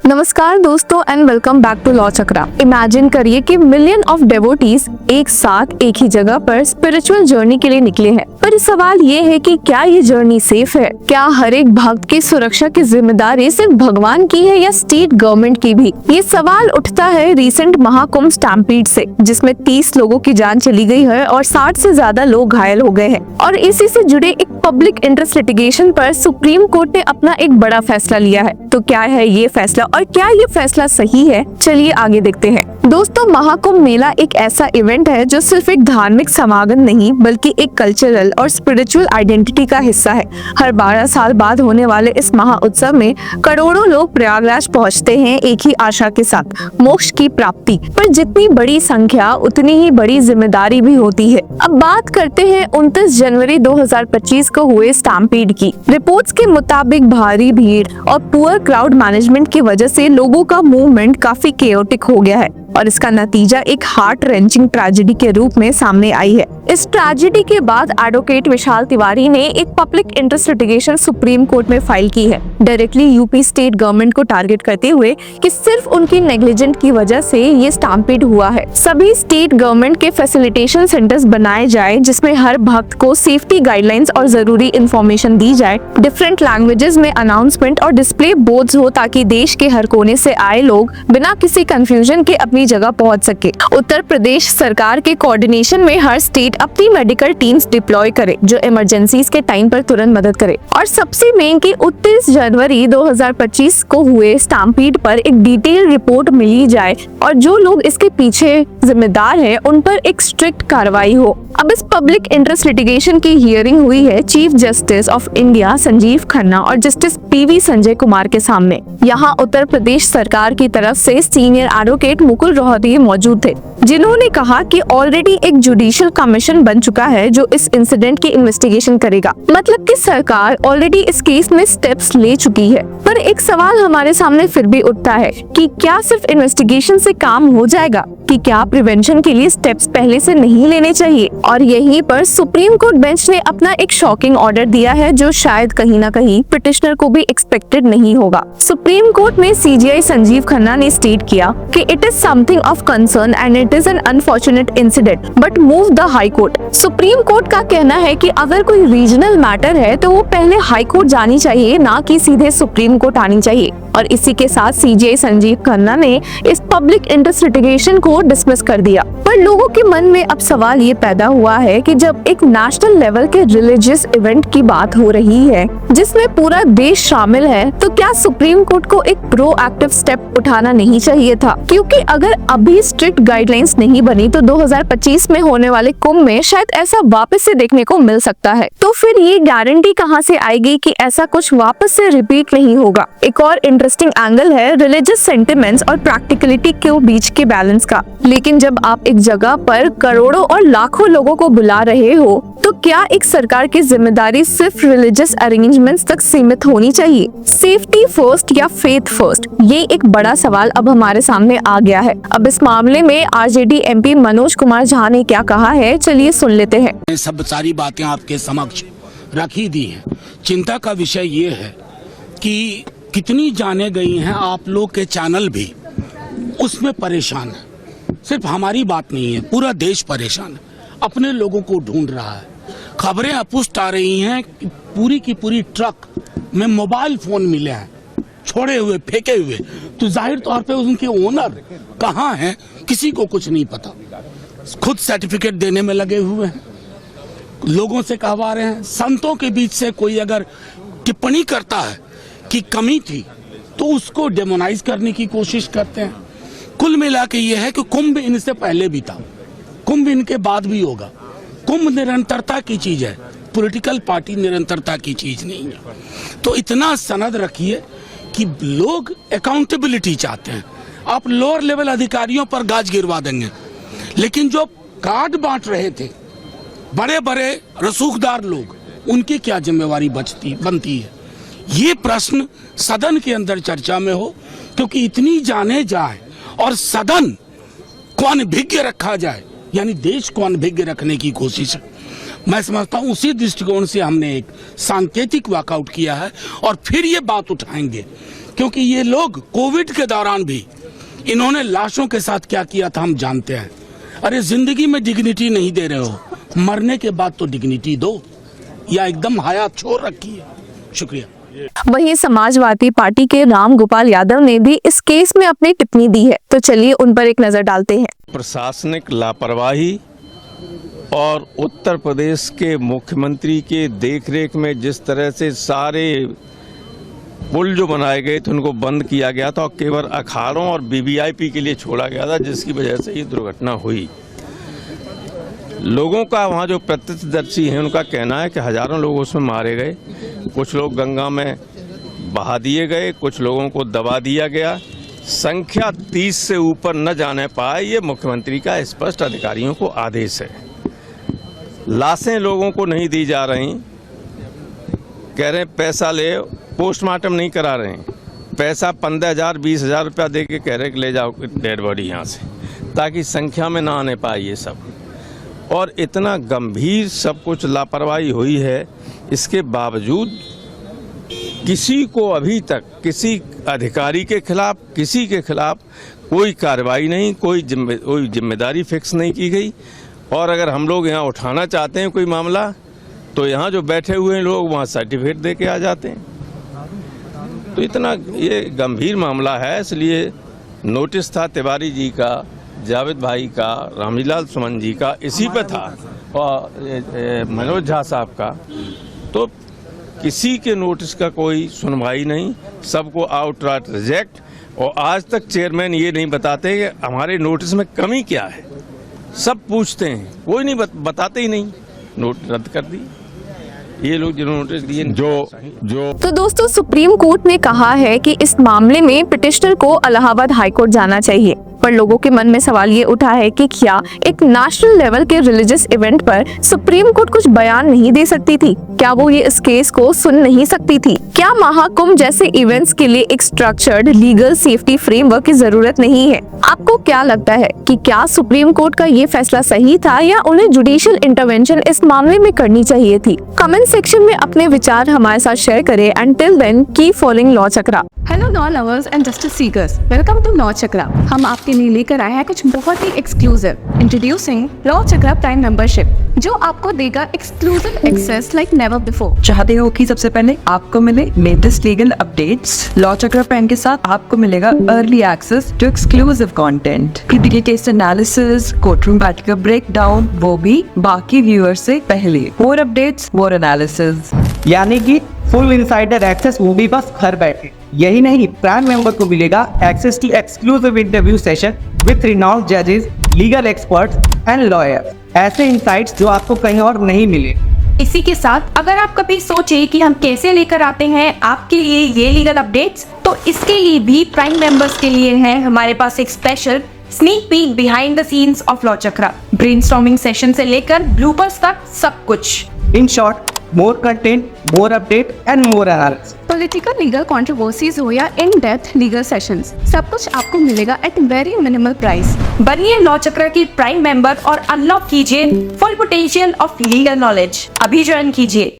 नमस्कार दोस्तों and welcome back to law Chakra. Imagine करिए कि मिलियन ऑफ डेवोटीज एक साथ एक ही जगह पर स्पिरिचुअल जर्नी के लिए निकले हैं। पर सवाल ये है कि क्या ये जर्नी सेफ है? क्या हर एक भक्त की सुरक्षा की जिम्मेदारी सिर्फ भगवान की है या स्टेट गवर्नमेंट की भी? ये सवाल उठता है रिसेंट महाकुंभ स्टैम्पीड से, जिसमें 30 लोगों की जान चली गई है और 60 से ज्यादा लोग घायल हो गए हैं। और इसी से जुड़े एक पब्लिक इंटरेस्ट लिटिगेशन पर सुप्रीम कोर्ट ने अपना एक बड़ा फैसला लिया है। तो क्या है ये फैसला और क्या ये फैसला सही है? चलिए आगे देखते हैं। दोस्तों, महाकुंभ मेला एक ऐसा इवेंट है जो सिर्फ एक धार्मिक समागम नहीं बल्कि एक कल्चरल और स्पिरिचुअल आइडेंटिटी का हिस्सा है। हर 12 साल बाद होने वाले इस महाउत्सव में करोड़ों लोग प्रयागराज पहुंचते हैं एक ही आशा के साथ, मोक्ष की प्राप्ति। पर जितनी बड़ी संख्या उतनी ही बड़ी जिम्मेदारी भी होती है। अब बात करते हैं 29 जनवरी 2025 को हुए स्टैम्पीड की। रिपोर्ट्स के मुताबिक भारी भीड़ और पुअर क्राउड मैनेजमेंट की वजह से लोगों का मूवमेंट काफी केओटिक हो गया है और इसका नतीजा एक हार्ट रेंचिंग ट्रेजेडी के रूप में सामने आई है। इस ट्रेजेडी के बाद एडवोकेट विशाल तिवारी ने एक public interest litigation supreme court में फाइल की है, डायरेक्टली यूपी स्टेट गवर्नमेंट को टारगेट करते हुए कि सिर्फ उनकी नेग्लिजेंट की वजह से ये स्टैम्पीड हुआ है। सभी स्टेट गवर्नमेंट के फैसिलिटेशन सेंटर्स बनाए जाए जिसमें हर भक्त को सेफ्टी गाइडलाइंस और जरूरी इंफॉर्मेशन दी जाए। डिफरेंट लैंग्वेजेस में अनाउंसमेंट और डिस्प्ले बोर्ड्स हो ताकि देश के हर कोने से आए लोग बिना किसी कंफ्यूजन के अपनी जगह पहुंच सके। उत्तर प्रदेश सरकार के कोऑर्डिनेशन में हर स्टेट अपनी मेडिकल टीम्स डिप्लॉय करे जो इमरजेंसीज के टाइम पर तुरंत मदद करे। और सबसे मेन कि 29 जनवरी 2025 को हुए स्टैम्पीड पर एक डिटेल रिपोर्ट मिली जाए और जो लोग इसके पीछे जिम्मेदार हैं उन पर एक स्ट्रिक्ट कार्रवाई हो। अब इस पब्लिक इंटरेस्ट लिटिगेशन की हियरिंग हुई है chief justice of India Sanjeev Khanna और जस्टिस पीवी संजय कुमार के सामने। यहाँ उत्तर प्रदेश सरकार की तरफ से सीनियर एडवोकेट मुकुल रोहतगी मौजूद थे, जिन्होंने कहा कि ऑलरेडी एक जुडिशियल कमीशन बन चुका है जो इस इंसिडेंट की इन्वेस्टिगेशन करेगा। मतलब कि सरकार ऑलरेडी इस केस में स्टेप्स ले चुकी है। पर एक सवाल हमारे सामने फिर भी उठता है कि क्या सिर्फ इन्वेस्टिगेशन से काम हो जाएगा? कि क्या प्रिवेंशन के लिए स्टेप्स पहले से नहीं लेने चाहिए? और यहीं पर सुप्रीम कोर्ट बेंच ने अपना एक शॉकिंग ऑर्डर दिया है जो शायद कहीं ना कहीं पिटिशनर को भी एक्सपेक्टेड नहीं होगा। सुप्रीम कोर्ट में सीजीआई संजीव खन्ना ने स्टेट किया कि it is something of concern and it is an unfortunate incident but move the high court. Supreme court का कहना है कि अगर कोई रीजनल मैटर है तो वो पहले हाई कोर्ट जानी चाहिए, ना कि सीधे सुप्रीम कोर्ट आनी चाहिए। और इसी के साथ सीजीआई संजीव खन्ना ने इस पब्लिक इंटरेस्ट लिटिगेशन को डिसमिस कर दिया। पर लोगों के मन में अब सवाल ये पैदा हुआ है कि जब एक नेशनल लेवल के रिलीजियस इवेंट की बात हो रही है जिसमें पूरा देश शामिल है, तो क्या सुप्रीम कोर्ट को एक प्रोएक्टिव स्टेप उठाना नहीं चाहिए था? क्योंकि अगर अभी स्ट्रिक्ट गाइडलाइंस नहीं बनी तो 2025 में होने वाले कुंभ में शायद ऐसा वापस से देखने को मिल सकता है। तो फिर ये गारंटी कहाँ से आएगी कि ऐसा कुछ वापस से रिपीट नहीं होगा? एक और इंटरेस्टिंग एंगल है रिलीजियस सेंटिमेंट्स और प्रैक्टिकलिटी के बीच के बैलेंस का। लेकिन जब आप एक जगह पर करोड़ों और लाखों लोगों को बुला रहे हो तो क्या एक सरकार की जिम्मेदारी सिर्फ रिलीजियस अरेंजमेंट्स तक सीमित होनी चाहिए? सेफ्टी फर्स्ट या फेथ फर्स्ट, ये एक बड़ा सवाल अब हमारे सामने आ गया है। अब इस मामले में आरजेडी एमपी मनोज कुमार झा ने क्या कहा है, चलिए सुन लेते हैं। सब सारी बातें आपके समक्ष रखी दी हैं। चिंता का विषय ये है कि कितनी जाने गई हैं, आप लोग के चैनल भी उसमें परेशान है। सिर्फ हमारी बात नहीं है, पूरा देश परेशान है, अपने लोगों को ढूंढ रहा है। खबरें अपुष्ट आ रही हैं कि पूरी की पूरी ट्रक में मोबाइल फोन मिले हैं, छोड़े हुए, फेंके हुए। तो जाहिर तौर पे उनके ओनर कहाँ हैं किसी को कुछ नहीं पता। खुद सर्टिफिकेट देने में लगे हुए हैं, लोगों से कहवा रहे हैं। संतों के बीच से कोई अगर टिप्पणी करता है कि कमी थी तो उसको डेमोनाइज करने की कोशिश करते हैं। कुल मिला के ये है कि कुंभ इनसे पहले भी था, कुंभ इनके बाद भी होगा। कुंभ निरंतरता की चीज है, पॉलिटिकल पार्टी निरंतरता की चीज नहीं है। तो इतना सनद रखिए कि लोग अकाउंटेबिलिटी चाहते हैं। आप लोअर लेवल अधिकारियों पर गाज गिरवा देंगे, लेकिन जो कार्ड बांट रहे थे बड़े बड़े रसूखदार लोग, उनकी क्या जिम्मेवारी बनती है? ये प्रश्न सदन के अंदर चर्चा में हो, क्योंकि इतनी जाने जाए और सदन को अनभिज्ञ रखा जाए, यानी देश को अनभिज्ञ रखने की कोशिश है। मैं समझता हूं उसी दृष्टिकोण से हमने एक सांकेतिक वॉकआउट किया है और फिर ये बात उठाएंगे क्योंकि ये लोग कोविड के दौरान भी इन्होंने लाशों के साथ क्या किया था हम जानते हैं। अरे जिंदगी में डिग्निटी नहीं दे रहे हो, मरने के बाद तो डिग्निटी दो, या एकदम हयात छोड़ रखी है। शुक्रिया। वहीं समाजवादी पार्टी के राम गोपाल यादव ने भी इस केस में अपनी टिप्पणी दी है, तो चलिए उन पर एक नजर डालते हैं। प्रशासनिक लापरवाही और उत्तर प्रदेश के मुख्यमंत्री के देखरेख में जिस तरह से सारे पुल जो बनाए गए थे उनको बंद किया गया था और केवल अखाड़ों और वीवीआईपी के लिए छोड़ा गया था, जिसकी वजह से ये दुर्घटना हुई। लोगों का वहाँ जो प्रत्यक्षदर्शी हैं उनका कहना है कि हजारों लोग उसमें मारे गए, कुछ लोग गंगा में बहा दिए गए, कुछ लोगों को दबा दिया गया। संख्या 30 से ऊपर न जाने पाए, ये मुख्यमंत्री का स्पष्ट अधिकारियों को आदेश है। लाशें लोगों को नहीं दी जा रही, कह रहे हैं पैसा ले, पोस्टमार्टम नहीं करा रहे हैं, पैसा 15,000 20,000 रुपया दे के कह रहे कि ले जाओ डेड बॉडी यहाँ से, ताकि संख्या में ना आने पाए ये सब। और इतना गंभीर सब कुछ लापरवाही हुई है, इसके बावजूद किसी को अभी तक किसी अधिकारी के खिलाफ, किसी के खिलाफ कोई कार्रवाई नहीं, कोई जिम्मेदारी फिक्स नहीं की गई। और अगर हम लोग यहाँ उठाना चाहते हैं कोई मामला, तो यहाँ जो बैठे हुए हैं लोग वहाँ सर्टिफिकेट दे के आ जाते हैं। तो इतना ये गंभीर मामला है, इसलिए नोटिस था तिवारी जी का, जावेद भाई का, रामलीलाल सुमन जी का, इसी पे था, और मनोज झा साहब का। तो किसी के नोटिस का कोई सुनवाई नहीं, सबको आउटराइट रिजेक्ट। और आज तक चेयरमैन ये नहीं बताते कि हमारे नोटिस में कमी क्या है। सब पूछते हैं, कोई नहीं बताते ही नहीं, नोट रद्द कर दी। ये लोग जिन्होंने नोटिस दिए जो तो दोस्तों, सुप्रीम कोर्ट ने कहा है कि इस मामले में पिटिशनर को इलाहाबाद हाईकोर्ट जाना चाहिए। पर लोगों के मन में सवाल ये उठा है कि क्या एक नेशनल लेवल के रिलीजियस इवेंट पर सुप्रीम कोर्ट कुछ बयान नहीं दे सकती थी? क्या वो ये इस केस को सुन नहीं सकती थी? क्या महाकुंभ जैसे इवेंट्स के लिए एक स्ट्रक्चर्ड लीगल सेफ्टी फ्रेमवर्क की जरूरत नहीं है? आपको क्या लगता है कि क्या सुप्रीम कोर्ट का ये फैसला सही था या उन्हें जुडिशियल इंटरवेंशन इस मामले में करनी चाहिए थी? कमेंट सेक्शन में अपने विचार हमारे साथ शेयर करें। Until then, keep following law Chakra. Hello law lovers and justice seekers, welcome to law Chakra. हम आपके लिए लेकर आए हैं कुछ बहुत ही exclusive. Introducing law Chakra prime membership, जो आपको देगा exclusive access like never before. चाहते हो कि सबसे पहले आपको मिले latest legal updates? Law Chakra prime के साथ आपको मिलेगा early access to exclusive content, critical case analysis, courtroom battle का ब्रेकडाउन, वो भी बाकी व्यूअर्स से पहले। मोर अपडेट्स, मोर एनालिसिस, यानी कि फुल इनसाइडर एक्सेस, वो भी बस घर बैठे। यही नहीं, प्राइम मेंबर को मिलेगा access to exclusive interview session with renowned जजेस, लीगल एक्सपर्ट्स एंड लॉयर्स। ऐसे इनसाइट्स जो आपको कहीं और नहीं मिले। इसी के साथ अगर आप कभी सोचे कि हम कैसे लेकर आते हैं आपके लिए ये लीगल अपडेट्स, तो इसके लिए भी प्राइम मेंबर्स के लिए है हमारे पास एक special sneak peek behind the scenes of law chakra. Brainstorming session से लेकर ब्लूपर्स तक सब कुछ। In short, more content, more update and more analysis. Political legal controversies हो या इन डेप्थ लीगल सेशंस, सब कुछ आपको मिलेगा एट वेरी मिनिमल प्राइस। बनिए लॉ चक्र की प्राइम मेंबर और अनलॉक कीजिए full potential of legal knowledge. अभी ज्वाइन कीजिए।